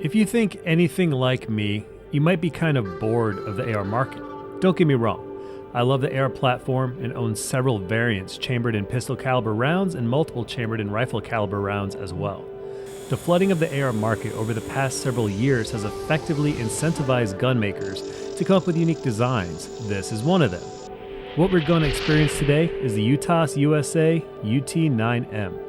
If you think anything like me, you might be kind of bored of the AR market. Don't get me wrong. I love the AR platform and own several variants chambered in pistol caliber rounds and multiple chambered in rifle caliber rounds as well. The flooding of the AR market over the past several years has effectively incentivized gun makers to come up with unique designs. This is one of them. What we're going to experience today is the UTAS USA UT9M.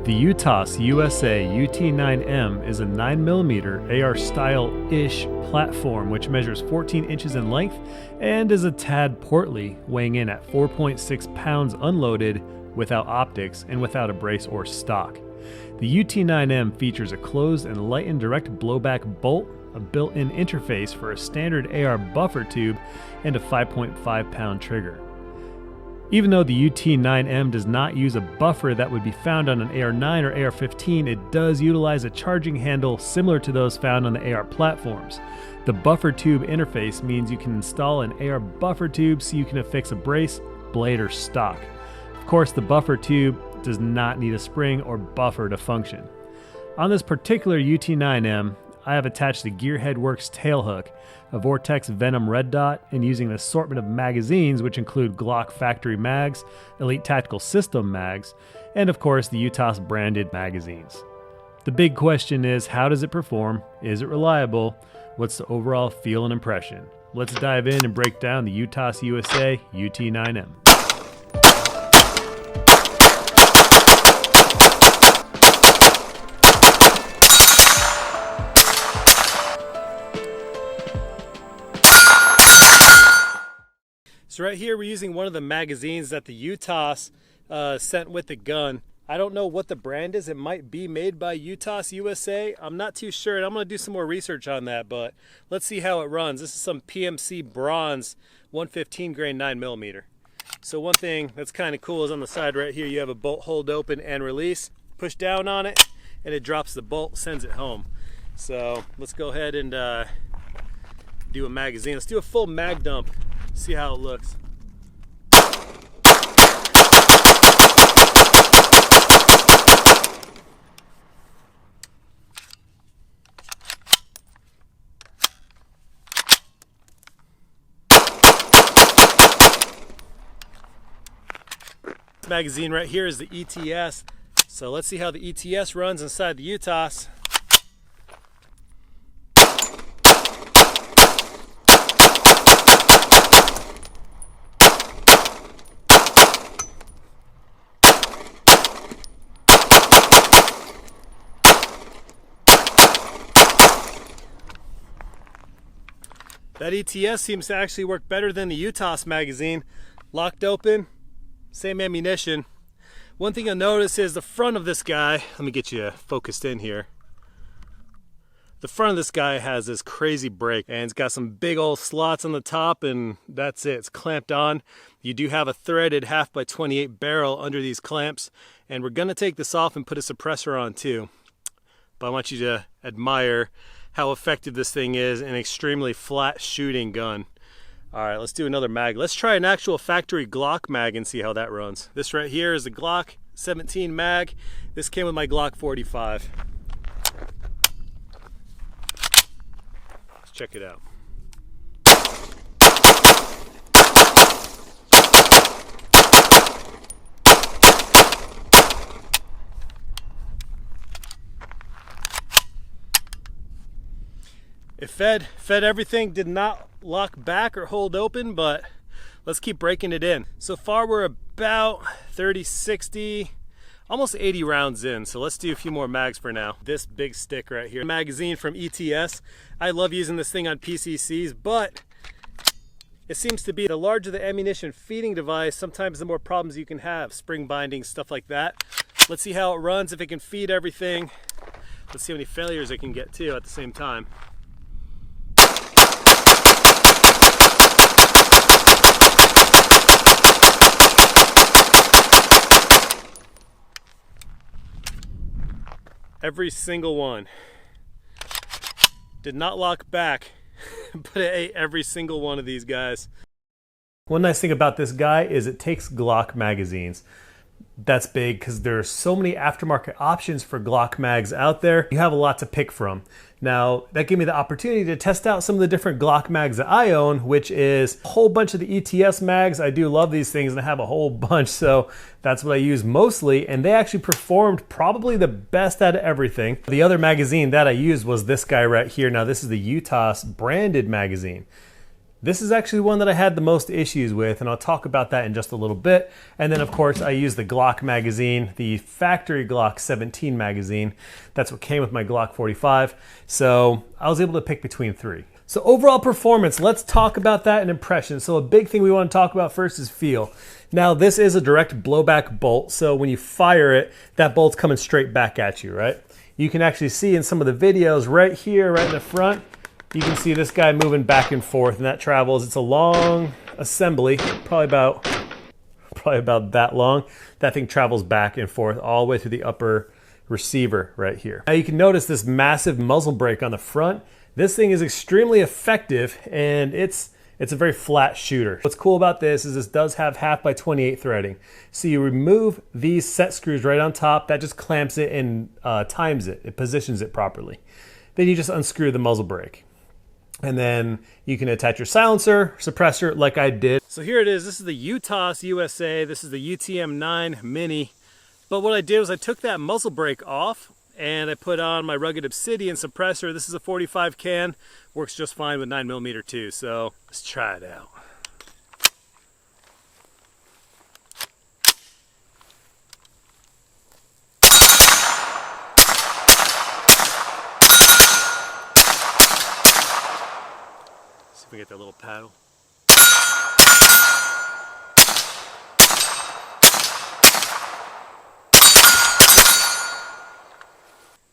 The UTAS USA UT9M is a 9mm AR style-ish platform which measures 14 inches in length and is a tad portly, weighing in at 4.6 pounds unloaded without optics and without a brace or stock. The UT9M features a closed and lightened direct blowback bolt, a built-in interface for a standard AR buffer tube, and a 5.5 pound trigger. Even though the UT9M does not use a buffer that would be found on an AR-9 or AR-15, it does utilize a charging handle similar to those found on the AR platforms. The buffer tube interface means you can install an AR buffer tube so you can affix a brace, blade, or stock. Of course, the buffer tube does not need a spring or buffer to function. On this particular UT9M, I have attached the Gearhead Works tailhook, a Vortex Venom red dot, and using an assortment of magazines which include Glock Factory mags, Elite Tactical System mags, and of course the UTAS branded magazines. The big question is, how does it perform? Is it reliable? What's the overall feel and impression? Let's dive in and break down the UTAS USA UT9M. So right here we're using one of the magazines that the UTAS sent with the gun. I don't know what the brand is. It might be made by UTAS USA. I'm not too sure, and I'm going to do some more research on that, but let's see how it runs. This is some PMC bronze 115 grain 9mm. So one thing that's kind of cool is on the side right here you have a bolt hold open and release. Push down on it and it drops the bolt, sends it home. So let's go ahead and do a magazine. Let's do a full mag dump. See how it looks. Magazine right here is the ETS. So let's see how the ETS runs inside the UTAS. That ETS seems to actually work better than the UTAS magazine. Locked open, same ammunition. One thing you'll notice is the front of this guy, let me get you focused in here. The front of this guy has this crazy break, and it's got some big old slots on the top, and that's it, it's clamped on. You do have a threaded 1/2x28 barrel under these clamps, and we're gonna take this off and put a suppressor on too. But I want you to admire how effective this thing is, an extremely flat shooting gun. All right, let's do another mag. Let's try an actual factory Glock mag and see how that runs. This right here is the Glock 17 mag. This came with my Glock 45. Let's check it out. It fed everything, did not lock back or hold open, but let's keep breaking it in. So far we're about 30, 60, almost 80 rounds in. So let's do a few more mags for now. This big stick right here, magazine from ETS. I love using this thing on PCCs, but it seems to be the larger the ammunition feeding device, sometimes the more problems you can have, spring bindings, stuff like that. Let's see how it runs, if it can feed everything. Let's see how many failures it can get too at the same time. Every single one. Did not lock back, but it ate every single one of these guys. One nice thing about this guy is it takes Glock magazines. that's big because there's so many aftermarket options for Glock mags out there. You have a lot to pick from. Now, that gave me the opportunity to test out some of the different Glock mags that I own, which is a whole bunch of the ETS mags. I do love these things and I have a whole bunch, so that's what I use mostly, and they actually performed probably the best out of everything. The other magazine that I used was this guy right here. Now, this is the UTAS branded magazine. This is actually one that I had the most issues with, and I'll talk about that in just a little bit. And then, of course, I use the Glock magazine, the factory Glock 17 magazine. That's what came with my Glock 45. So I was able to pick between three. So overall performance, let's talk about that and impressions. So a big thing we want to talk about first is feel. Now, this is a direct blowback bolt, so when you fire it, that bolt's coming straight back at you, right? You can actually see in some of the videos right here, right in the front, you can see this guy moving back and forth, and that travels. It's a long assembly, probably about that long. That thing travels back and forth all the way through the upper receiver right here. Now you can notice this massive muzzle brake on the front. This thing is extremely effective, and it's a very flat shooter. What's cool about this is this does have 1/2x28 threading. So you remove these set screws right on top. That just clamps it and times it. It positions it properly. Then you just unscrew the muzzle brake. And then you can attach your silencer, suppressor, like I did. So here it is. This is the UTAS USA. This is the UTM9 Mini. But what I did was I took that muzzle brake off and I put on my rugged obsidian suppressor. This is a 45 can. Works just fine with 9mm too. So let's try it out. We get that little paddle.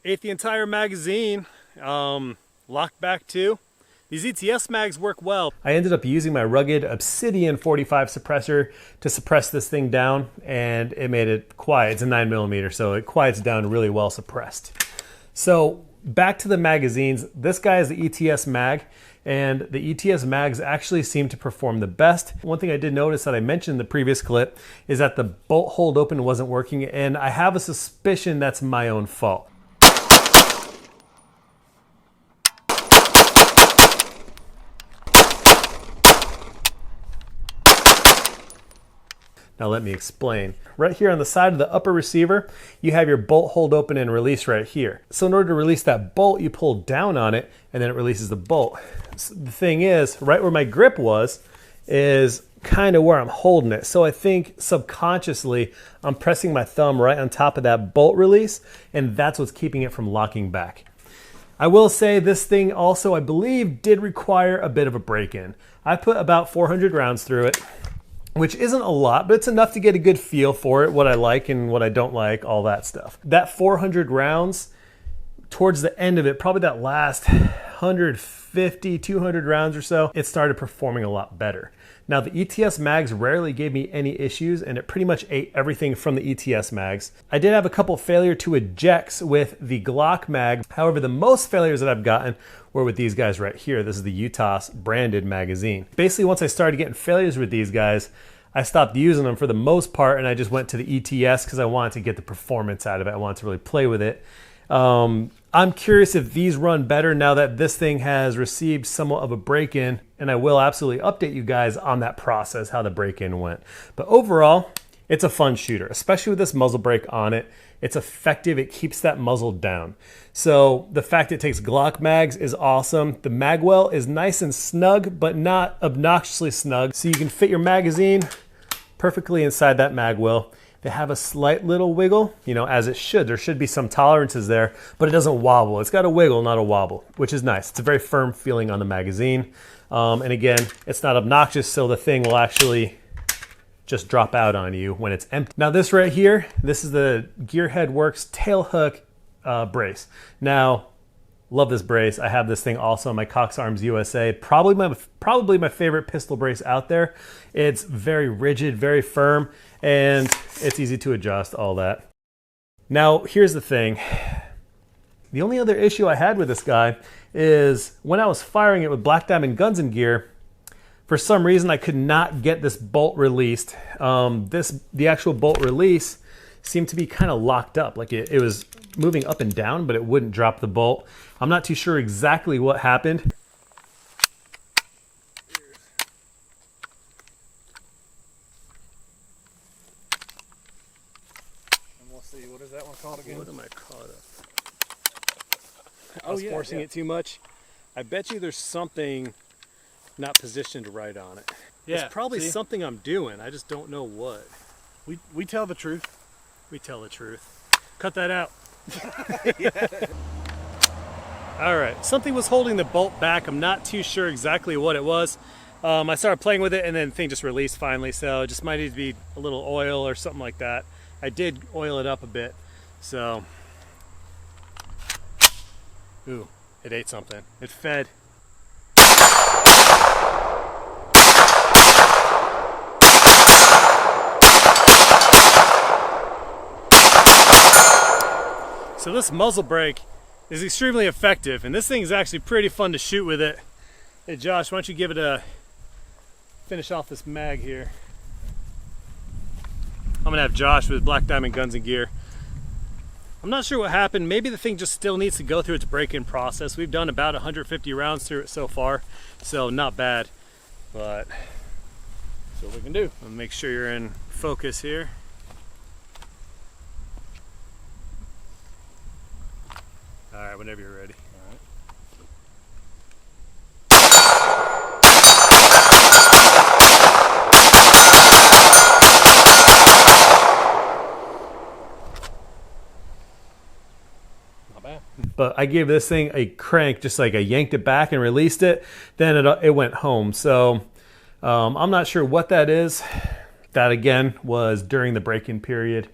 Ate the entire magazine, locked back too. These ETS mags work well. I ended up using my rugged obsidian 45 suppressor to suppress this thing down, and it made it quiet. It's a 9mm, so it quiets down really well suppressed. So back to the magazines. This guy is the ETS mag, and the ETS mags actually seem to perform the best. One thing I did notice that I mentioned in the previous clip is that the bolt hold open wasn't working, and I have a suspicion that's my own fault. Now let me explain. Right here on the side of the upper receiver, you have your bolt hold open and release right here. So in order to release that bolt, you pull down on it and then it releases the bolt. So the thing is, right where my grip was, is kind of where I'm holding it. So I think subconsciously, I'm pressing my thumb right on top of that bolt release, and that's what's keeping it from locking back. I will say this thing also, I believe, did require a bit of a break-in. I put about 400 rounds through it, which isn't a lot, but it's enough to get a good feel for it, what I like and what I don't like, all that stuff. That 400 rounds, towards the end of it, probably that last 150, 200 rounds or so, it started performing a lot better. Now the ETS mags rarely gave me any issues, and it pretty much ate everything from the ETS mags. I did have a couple failure to ejects with the Glock mag. However, the most failures that I've gotten were with these guys right here. This is the UTAS branded magazine. Basically, once I started getting failures with these guys, I stopped using them for the most part, and I just went to the ETS because I wanted to get the performance out of it. I wanted to really play with it. I'm curious if these run better now that this thing has received somewhat of a break-in, and I will absolutely update you guys on that process, how the break-in went. But overall, it's a fun shooter, especially with this muzzle brake on it. It's effective. It keeps that muzzle down. So the fact it takes Glock mags is awesome. The mag well is nice and snug, but not obnoxiously snug. So you can fit your magazine perfectly inside that mag well. They have a slight little wiggle, you know, as it should. There should be some tolerances there, but it doesn't wobble. It's got a wiggle, not a wobble, which is nice. It's a very firm feeling on the magazine. And again, it's not obnoxious, so the thing will actually just drop out on you when it's empty. Now this right here, this is the Gearhead Works tail hook brace. Now, love this brace. I have this thing also on my Cox Arms USA. Probably my favorite pistol brace out there. It's very rigid, very firm, and it's easy to adjust, all that. Now, here's the thing. The only other issue I had with this guy is when I was firing it with Black Diamond Guns and Gear, For some reason, I could not get this bolt released. The actual bolt release seemed to be kind of locked up. Like it was moving up and down, but it wouldn't drop the bolt. I'm not too sure exactly what happened. And we'll see, what is that one called again? What am I caught up? I was forcing it too much. I bet you there's something not positioned right on it. Yeah, it's probably something I'm doing. I just don't know what. We tell the truth. We tell the truth. Cut that out. Yeah. All right, something was holding the bolt back. I'm not too sure exactly what it was. I started playing with it and then the thing just released finally. So it just might need to be a little oil or something like that. I did oil it up a bit. So, ooh, it ate something. It fed. So this muzzle brake is extremely effective, and this thing is actually pretty fun to shoot with it. Hey Josh, why don't you give it a finish off this mag here. I'm gonna have Josh with Black Diamond Guns and Gear. I'm not sure what happened. Maybe the thing just still needs to go through its break-in process. We've done about 150 rounds through it so far, so not bad, but that's what we can do. I'll make sure you're in focus here. All right, whenever you're ready. All right. Not bad. But I gave this thing a crank, just like I yanked it back and released it, then it went home. So I'm not sure what that is. That again was during the break-in period,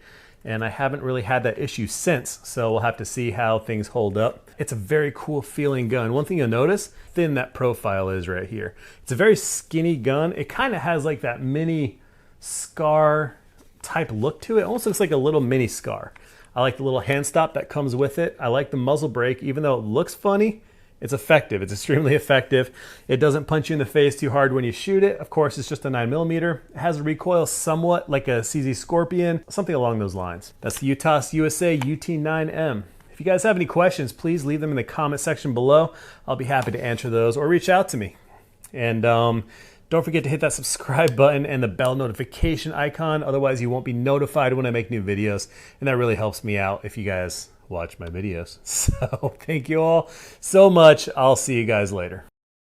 and I haven't really had that issue since, so we'll have to see how things hold up. It's a very cool feeling gun. One thing you'll notice, thin that profile is right here. It's a very skinny gun. It kind of has like that mini SCAR type look to it. Almost looks like a little mini SCAR. I like the little hand stop that comes with it. I like the muzzle brake, even though it looks funny, it's effective. It's extremely effective. It doesn't punch you in the face too hard when you shoot it. Of course, it's just a 9mm. It has a recoil somewhat like a CZ Scorpion, something along those lines. That's the UTAS USA UT9M. If you guys have any questions, please leave them in the comment section below. I'll be happy to answer those, or reach out to me. And don't forget to hit that subscribe button and the bell notification icon. Otherwise, you won't be notified when I make new videos. And that really helps me out if you guys watch my videos. So thank you all so much. I'll see you guys later.